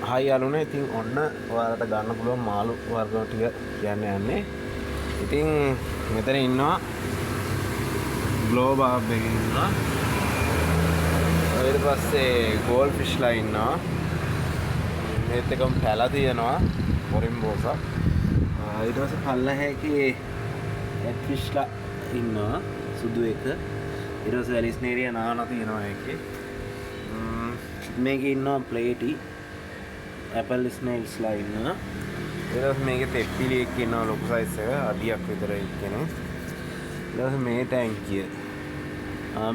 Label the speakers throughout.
Speaker 1: හයි යාළුවනේ ඉතින් ඔන්න ඔයාලට ගන්න පුළුවන් මාළු වර්ග ටික කියන්න යන්නේ. ඉතින් මෙතන ඉන්නවා ග්ලෝබ් ආබ් එකේ ඉන්නවා. ඊට පස්සේ ගෝල්ඩ් ෆිෂ්ලා ඉන්නවා. මේත් එකම පැලා තියෙනවා මොරිම්බෝසා. ඊට පස්සේ පල්ලහැකේ ඇත් ෆිෂ්ලා ඉන්නවා සුදු එක. ඊට පස්සේ වැලිස්නේරියා නාන තියෙනවා ඒකේ. මේකේ ඉන්නවා ප්ලේටි ඇපල් ස්නේල්ස්ලා ඉන්නවා. ඊට පස්සේ මේකේ පෙප්පිලි එක්ක ඉන්නවා ලොකු සයිස් එක අඩියක් විතර එක්කනේ. ඊට පස්සේ මේ ටැංකිය.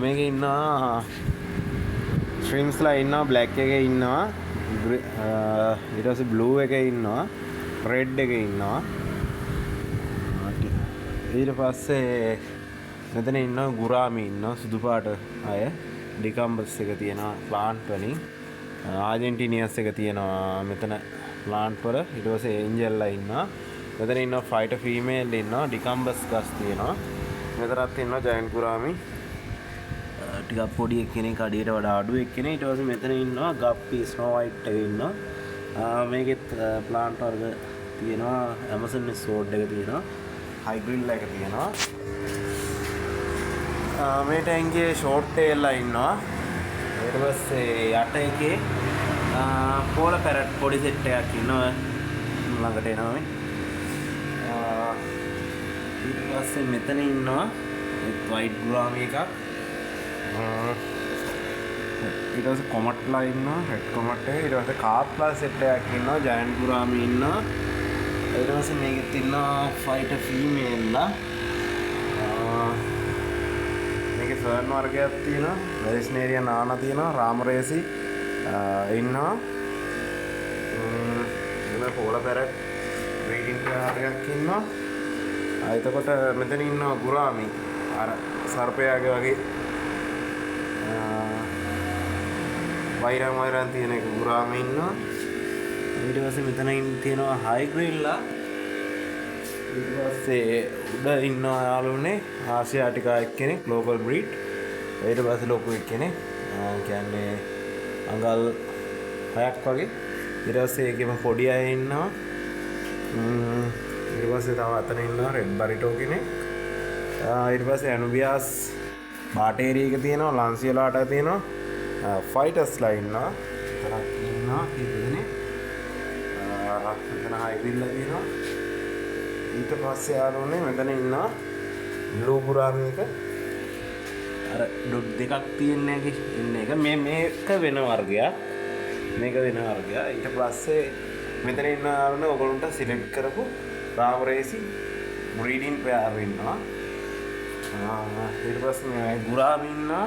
Speaker 1: මේකේ ඉන්නවා ශ්‍රිම්ස්ලා ඉන්නවා බ්ලැක් එකේ ඉන්නවා. ඊට පස්සේ බ්ලූ එකේ ඉන්නවා. රෙඩ් එකේ ඉන්නවා. ඊට පස්සේ මෙතන ඉන්නවා ගුරාමි ඉන්නවා සුදු පාට අය. ඩිකම්බස් එක තියෙනවා ප්ලාන්ට් වලින්. ආජෙන්ටිනියස් එක තියෙනවා මෙතන ප්ලාන්ට් වල. ඊට පස්සේ ඒන්ජල්ලා ඉන්නවා. මෙතන ඉන්නවා ෆයිටර් ෆීමේල් ඉන්නවා. ඩිකම්බස් ගස් තියෙනවා. මෙතනත් ඉන්නවා ජයන්ට් ගුරාමි. ටිකක් පොඩි එක්කෙනෙක් අඩියට වඩා අඩු එක්කෙනෙක්. ඊට පස්සේ මෙතන ඉන්නවා ගප්පි ස්නෝ වයිට් එක ඉන්නවා. මේකෙත් ප්ලාන්ට් වර්ග තියෙනවා. ඇමසන් ස්වෝඩ් එක තියෙනවා. හයිග්‍රිල් එක තියෙනවා. මේ ටැංකියේ ෂෝට් ටේල්ලා ඉන්නවා. ඊට පස්සේ යට එකේ පෝල පැරට් පොඩි සෙට් එකක් ඉන්නවා ළඟට එනවා මේ. ඊට පස්සේ මෙතන ඉන්නවා වයිට් ගුරාමි එකක්. ඊට පස්සේ කොමට්ලා ඉන්නවා රෙඩ් කොමට් එක. ඊට පස්සේ කාප්ලා සෙට් එකක් ඉන්නවා ජයන්ට් ගුරාමි ඉන්නවා. ඊට පස්සේ මේකෙත් ඉන්නවා ෆයිටර් ෆීමේල්ලා. මේකේ ෆර්න් වර්ගයක් තියෙනවා. වැලිස්නේරියා නානා තියෙනවා. රාමරේසි ඉන්නවා. එතන පෝල පැරට් බ්‍රීඩින් පෙයාර් එකක් ඉන්නවා. එතකොට මෙතන ඉන්නවා ගුරාමි. අර සර්පයාගේ වගේ වෛරම් තියෙන එක ගුරාමි ඉන්නවා. ඊට පස්සේ මෙතන තියෙනවා හයිග්‍රිල්ලා. ඊට පස්සේ උඩ ඉන්නවා යාළුවනේ ආසියාටිකා එක්කෙනෙක් ග්ලෝබල් බ්‍රීඩ්. ඊට පස්සේ ලොකු එක්කෙනෙක් කියන්නේ අඟල් 6ක් වගේ. ඊට පස්සේ ඒකෙම පොඩි අය ඉන්නවා. ඊට පස්සේ තව අතන ඉන්නවා රෙඩ් බරිටෝ කෙනෙක්. ඊට පස්සේ ඇනුබියාස් බාටේරි එක තියෙනවා. ලන්සියලාට තියෙනවා. ෆයිටර්ස්ලා ඉන්නවා. එතනක් ඉන්නවා කීපදෙනෙක්. මෙතන හයිග්‍රිල්ලා තියෙනවා. ඊට පස්සේ යාළුවනේ මෙතන ඉන්නවා බ්ලූ ගුරාමි එක. අර ඩොට් දෙකක් තියෙන එක ඉන්න එක. මේක වෙන වර්ගයක්. මේක වෙන වර්ගයක්. ඊට පස්සේ මෙතන ඉන්න යාළුවනේ ඔයගොල්ලන්ට සිලෙක්ට් කරපු රාමරේසි බ්‍රීඩින් පෙයාර් ඉන්නවා. ඊට පස්සේ මේ ගුරාමි ඉන්නවා.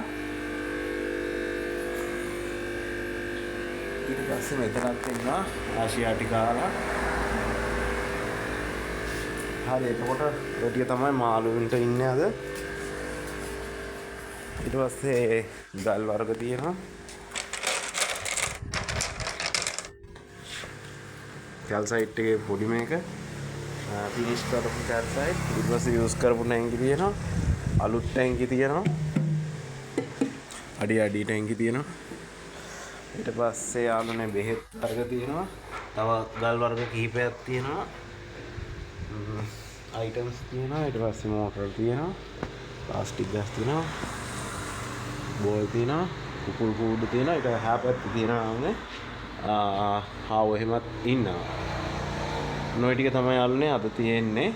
Speaker 1: ඊට පස්සේ මෙතනත් ඉන්නවා ආසියාටිකාලා. හරි එතකොට ඔය ටික තමයි මාළුන්ට ඉන්නේ අද. ඊට පස්සේ ගල් වර්ග තියෙනවා. කැල්සයිට් එකේ පොඩි මේක ෆිනිෂ් කරපු කැල්සයිට්. ඊට පස්සේ යූස් කරපු ටැංකි තියෙනවා. අලුත් ටැංකි තියෙනවා. අඩි ටැංකි තියෙනවා. ඊට පස්සේ යාළුවනේ බෙහෙත් වර්ග තියෙනවා. තව ගල් වර්ග කිහිපයක් තියෙනවා. අයිටම්ස් තියෙනවා. ඊට පස්සේ මෝටර් තියෙනවා. ප්ලාස්ටික් ගස් තියෙනවා. බෝල් තියෙනවා. කුකුල් කූඩු තියෙනවා. ඊට හැපැත්ත තියෙනවා නේ. ආව එහෙමත් ඉන්නවා. නොයි ටික තමයි යාළුවනේ අද තියෙන්නේ.